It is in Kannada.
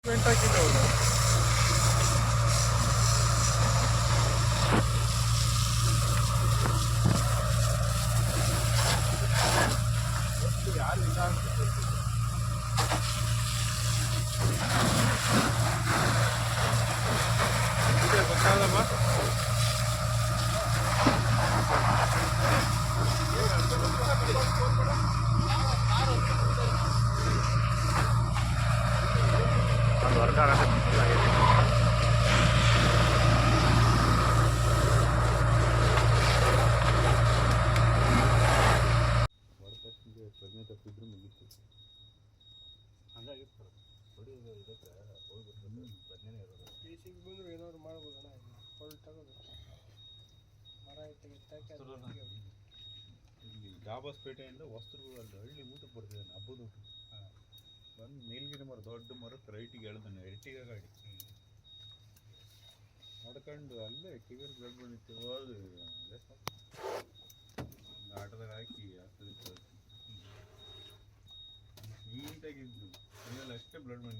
ಹಾಕಿದ್ದೆ ಅವರು ಯಾರು ಇಲ್ಲ ಗೊತ್ತಾಗಲ್ಲಮ್ಮ. ಅದು ವರ್ಗ ಆಗುತ್ತೆ. ಪ್ರಜ್ಞೆ ತಪ್ಪಿದ್ರು ಮುಗಿತು. ಹಂಗಾಗಿತ್ತು ಹೊಡಿಯೋದು ಇದಕ್ಕೆ ಹೋಗ್ಬಿಟ್ಟು ಪ್ರಜ್ಞೆನೇ ಇರೋದು. ಬೇಸಿಗೆ ಬಂದರೂ ಏನಾದ್ರು ಮಾಡ್ಬೋದಣ್ಣ. ಹೊರಟು ತಗೋದು ಮರ ಇಲ್ಲಿ ಗಾಬಸ್ಪೇಟೆಯಿಂದ ವಸ್ತ್ರಗಳು ಅಲ್ಲಿ ಹಳ್ಳಿ ಊಟಕ್ಕೆ ಬರ್ತಿದ್ದಾನೆ, ಹಬ್ಬದ ಊಟ. ಬಂದು ನೀಲಗಿರಿ ಮರ, ದೊಡ್ಡ ಮರಕ್ಕೆ ರೈಟಿಗೆ ಎಳ್ದಾನೆ, ಎರ್ಟಿಗ ಗಾಡಿ ನಡ್ಕೊಂಡು ಅಲ್ಲೇ ಕಿವಿಯಲ್ಲಿ ಬ್ಲಡ್ ಬಂದಿತ್ತು. ಹೋಗಿ ಅಲ್ಲೇ ಆಟೋದಾಗ ಹಾಕಿ ಆಗ್ತದಿತ್ತು. ನೀಟಾಗಿದ್ದು ಆಮೇಲೆ ಅಷ್ಟೇ ಬ್ಲಡ್ ಬಂದು